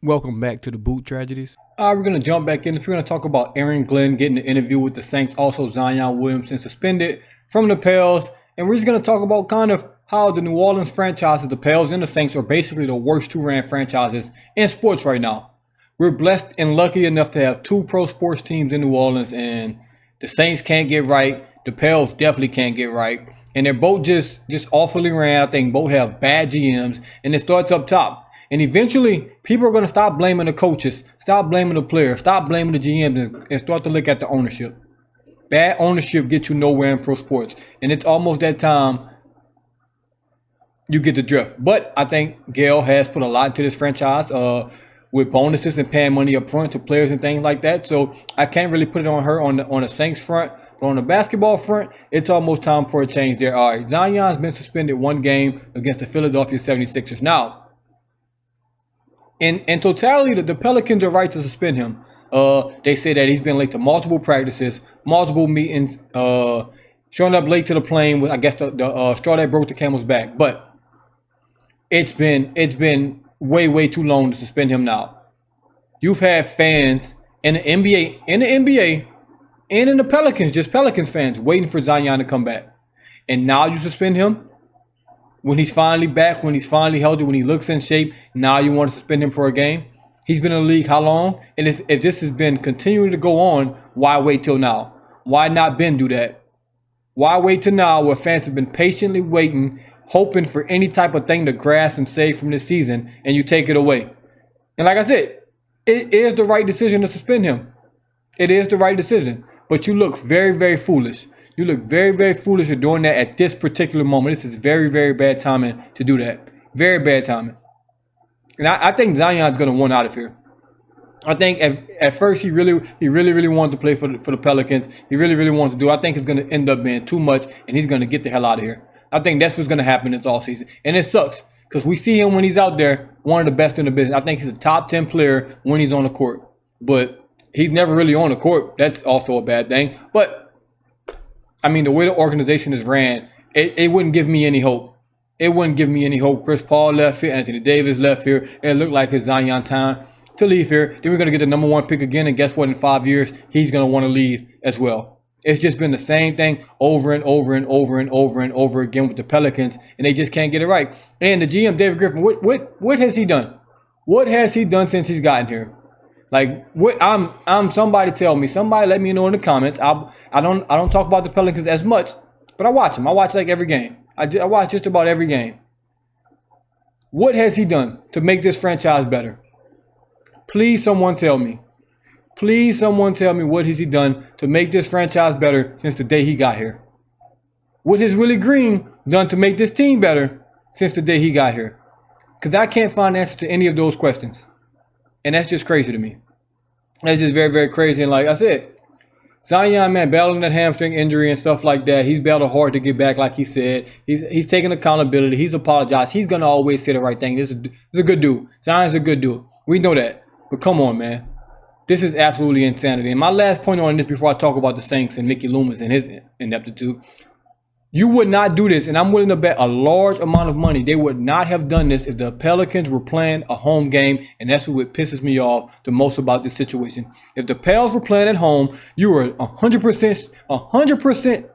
Welcome back to the Boot Tragedies. All right, we're going to jump back in. We're going to talk about Aaron Glenn getting an interview with the Saints. Also, Zion Williamson suspended from the Pels. And we're just going to talk about kind of how the New Orleans franchises, the Pels and the Saints, are basically the worst two-ran franchises in sports right now. We're blessed and lucky enough to have two pro sports teams in New Orleans, and the Saints can't get right. The Pels definitely can't get right. And they're both just awfully ran. I think both have bad GMs, and it starts up top. And eventually, people are going to stop blaming the coaches, stop blaming the players, stop blaming the GMs, and start to look at the ownership. Bad ownership gets you nowhere in pro sports. And it's almost that time you get the drift. But I think Gail has put a lot into this franchise with bonuses and paying money up front to players and things like that. So I can't really put it on her on the Saints front. But on the basketball front, it's almost time for a change there. All right, Zion's been suspended one game against the Philadelphia 76ers. Now, in totality, the Pelicans are right to suspend him. They say that he's been late to multiple practices, multiple meetings, showing up late to the plane with, I guess, the straw that broke the camel's back. But it's been way too long to suspend him now. You've had fans in the NBA, and in the Pelicans, just Pelicans fans, waiting for Zion to come back. And now you suspend him? When he's finally back, when he's finally healthy, when he looks in shape, now you want to suspend him for a game? He's been in the league how long? And if this has been continuing to go on, why wait till now? Why not Ben do that? Why wait till now where fans have been patiently waiting, hoping for any type of thing to grasp and save from this season, and you take it away? And like I said, it is the right decision to suspend him. It is the right decision. But you look very foolish. You look very foolish for doing that at this particular moment. This is very bad timing to do that. Very bad timing. And I think Zion's going to want out of here. I think at first he really wanted to play for the Pelicans. He really wanted to do it. I think it's going to end up being too much, and he's going to get the hell out of here. I think that's what's going to happen this offseason. And it sucks because we see him when he's out there, one of the best in the business. I think he's a top 10 player when he's on the court. But he's never really on the court. That's also a bad thing. But I mean, the way the organization is ran, it wouldn't give me any hope. It wouldn't give me any hope. Chris Paul left here. Anthony Davis left here. It looked like it's Zion time to leave here. Then we're going to get the number one pick again. And guess what? In 5 years, he's going to want to leave as well. It's just been the same thing over and over again with the Pelicans. And they just can't get it right. And the GM, David Griffin, what has he done? What has he done since he's gotten here? Like, what I'm somebody tell me, somebody let me know in the comments. I don't talk about the Pelicans as much, but I watch them. I watch like every game. I watch just about every game. What has he done to make this franchise better? Please someone tell me. Please someone tell me what has he done to make this franchise better since the day he got here? What has Willie Green done to make this team better since the day he got here? Because I can't find answers to any of those questions. And that's just crazy to me. That's just very crazy. And like I said, Zion, man, battling that hamstring injury and stuff like that. He's battled hard to get back, like he said. He's taking accountability. He's apologized. He's going to always say the right thing. This is a good dude. Zion's a good dude. We know that. But come on, man. This is absolutely insanity. And my last point on this before I talk about the Saints and Mickey Loomis and his ineptitude. You would not do this, and I'm willing to bet a large amount of money they would not have done this if the Pelicans were playing a home game, and that's what pisses me off the most about this situation. If the Pels were playing at home, you were 100%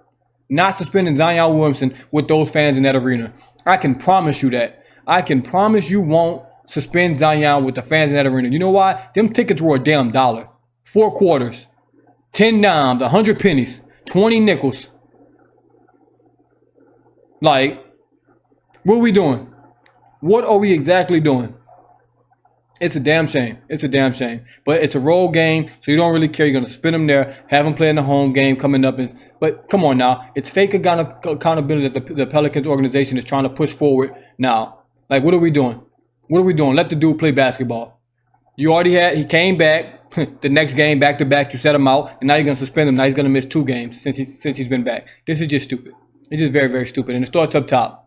not suspending Zion Williamson with those fans in that arena. I can promise you that. I can promise you won't suspend Zion with the fans in that arena. You know why? Them tickets were a damn dollar. 4 quarters, 10 dimes, 100 pennies, 20 nickels. Like, what are we doing? What are we exactly doing? It's a damn shame. It's a damn shame. But it's a road game, so you don't really care. You're going to spin them there, have them play in the home game coming up. But come on now. It's fake accountability that the Pelicans organization is trying to push forward now. Like, what are we doing? What are we doing? Let the dude play basketball. He came back the next game, back-to-back. You set him out, and now you're going to suspend him. Now he's going to miss 2 games since he's been back. This is just stupid. It's just very stupid. And it starts up top.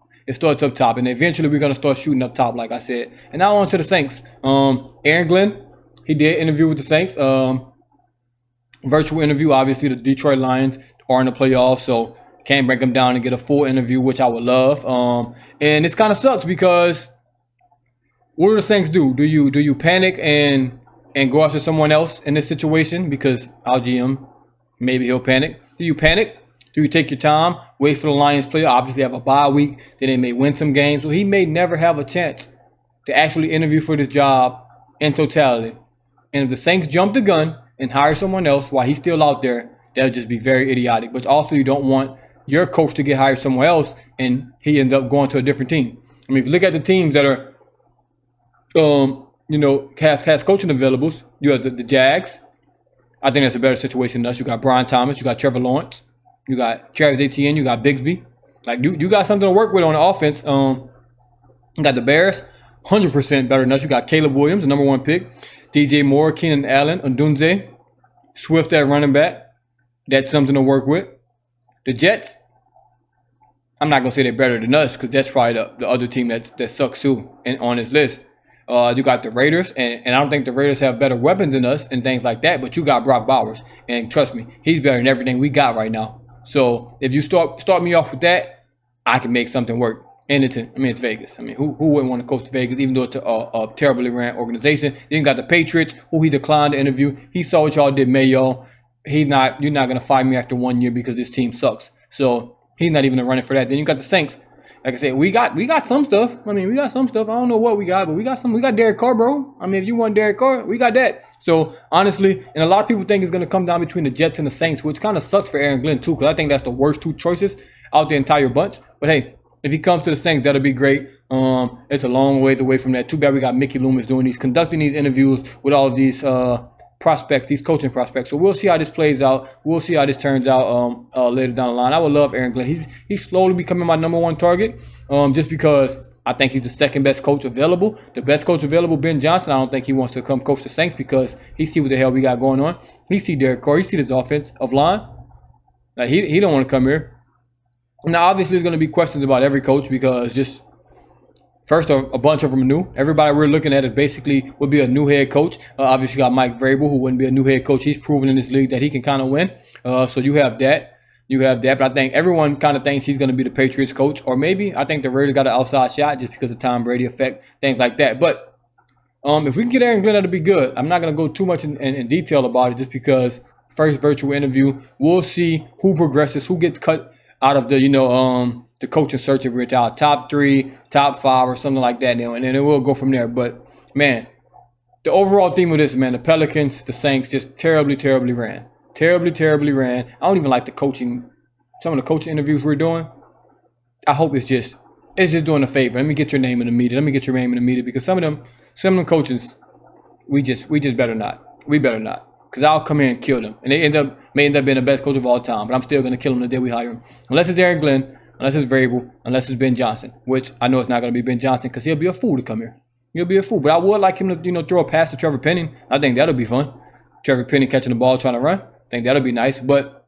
And eventually we're going to start shooting up top, like I said. And now on to the Saints. Aaron Glenn, he did interview with the Saints. Virtual interview. Obviously, the Detroit Lions are in the playoffs, so can't break them down and get a full interview, which I would love. And this kind of sucks because what do the Saints do? Do you panic and go after someone else in this situation because our GM, maybe he'll panic? Do you panic? Do you take your time, wait for the Lions player? Obviously have a bye week, then they may win some games. So he may never have a chance to actually interview for this job in totality. And if the Saints jump the gun and hire someone else while he's still out there, that would just be very idiotic. But also you don't want your coach to get hired somewhere else and he ends up going to a different team. I mean, if you look at the teams that are, has coaching availables, you have the Jags. I think that's a better situation than us. You got Brian Thomas, you got Trevor Lawrence, you got Travis Etienne, you got Bigsby. Like you got something to work with on the offense. You got the Bears, 100% better than us. You got Caleb Williams, the number 1 pick, DJ Moore, Keenan Allen, Odunze, Swift at running back. That's something to work with. The Jets, I'm not gonna say they're better than us because that's probably the other team that sucks too on this list. You got the Raiders, and I don't think the Raiders have better weapons than us and things like that, but you got Brock Bowers, and trust me, he's better than everything we got right now. So if you start me off with that, I can make something work. And it's Vegas. I mean, who wouldn't want to coach to Vegas, even though it's a terribly ran organization? Then you got the Patriots, who he declined to interview. He saw what y'all did, Mayo. You're not going to fire me after 1 year because this team sucks. So he's not even running for that. Then you got the Saints. Like I said, we got some stuff. I mean, we got some stuff. I don't know what we got, but we got some. We got Derek Carr, bro. I mean, if you want Derek Carr, we got that. So honestly, and a lot of people think it's going to come down between the Jets and the Saints, which kind of sucks for Aaron Glenn too, because I think that's the worst 2 choices out the entire bunch. But hey, if he comes to the Saints, that'll be great. It's a long ways away from that. Too bad we got Mickey Loomis conducting these interviews with all of these prospects, these coaching prospects. So we'll see how this plays out. We'll see how this turns out later down the line. I would love Aaron Glenn. He's slowly becoming my number 1 target, just because I think he's the second best coach available. The best coach available, Ben Johnson, I don't think he wants to come coach the Saints because he see what the hell we got going on. He see Derek Carr. He see this offensive line. Like he don't want to come here. Now, obviously, there's going to be questions about every coach because just first, a bunch of them are new. Everybody we're looking at is basically would be a new head coach. Obviously, you got Mike Vrabel, who wouldn't be a new head coach. He's proven in this league that he can kind of win. So you have that. But I think everyone kind of thinks he's going to be the Patriots coach. Or maybe I think the Raiders got an outside shot just because of Tom Brady effect, things like that. But if we can get Aaron Glenn, that'll be good. I'm not going to go too much in detail about it just because first virtual interview, we'll see who progresses, who gets cut out of the coaching search if we're top 3, top 5, or something like that, and then we'll go from there. But man, the overall theme of this, man, the Pelicans, the Saints, just terribly ran. Terribly ran. I don't even like the coaching. Some of the coaching interviews we're doing. I hope it's just doing a favor. Let me get your name in the media. Because some of them coaches, we just better not. We better not. Because I'll come in and kill them. And they may end up being the best coach of all time. But I'm still going to kill them the day we hire him. Unless it's Aaron Glenn, unless it's Vrabel, unless it's Ben Johnson. Which I know it's not going to be Ben Johnson because he'll be a fool to come here. He'll be a fool. But I would like him to throw a pass to Trevor Penning. I think that'll be fun. Trevor Penning catching the ball, trying to run. I think that'll be nice. But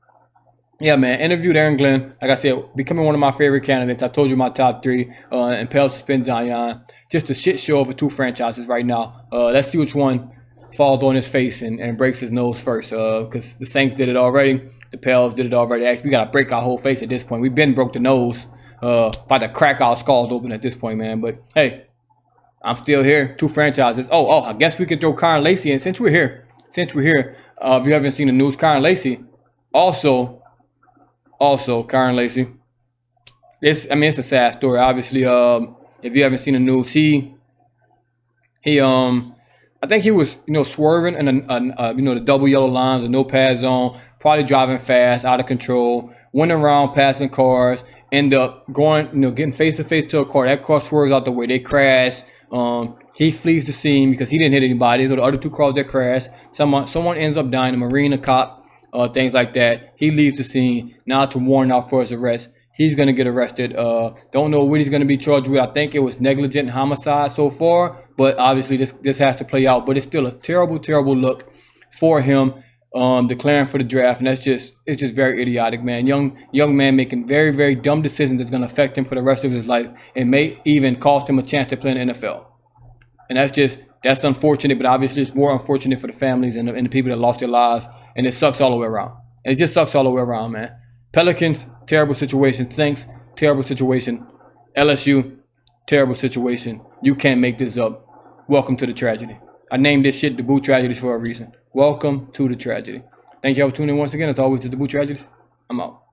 yeah, man, interviewed Aaron Glenn. Like I said, becoming one of my favorite candidates. I told you my top 3. And Pell suspend Zion. Just a shit show over 2 franchises right now. Let's see which one falls on his face and breaks his nose first. Because the Saints did it already. The Pels did it already. Actually, we got to break our whole face at this point. We've been broke the nose. About to crack our skulls open at this point, man. But hey, I'm still here. 2 franchises. Oh, I guess we could throw Karen Lacy in since we're here. If you haven't seen the news, Karen Lacy also Karen Lacy. It's a sad story. Obviously, if you haven't seen the news, he I think he was swerving in the double yellow lines, the no pass zone, probably driving fast, out of control, went around passing cars, end up going getting face to face to a car. That car swerves out the way. They crash. He flees the scene because he didn't hit anybody. So the other 2 cars that crashed, someone ends up dying, a Marine, a cop, things like that. He leaves the scene. Now it's a warrant out for his arrest. He's going to get arrested. Don't know what he's going to be charged with. I think it was negligent homicide so far, but obviously this has to play out. But it's still a terrible look for him declaring for the draft, and it's just very idiotic, man. Young man making very dumb decisions that's going to affect him for the rest of his life and may even cost him a chance to play in the NFL. And that's unfortunate, but obviously it's more unfortunate for the families and the people that lost their lives, and it sucks all the way around. It just sucks all the way around, man. Pelicans, terrible situation. Saints, terrible situation. LSU, terrible situation. You can't make this up. welcome to the tragedy. I named this shit the Boot Tragedies for a reason. Welcome to the tragedy. Thank y'all for tuning in once again. As always, to the Boot Tragedies. I'm out.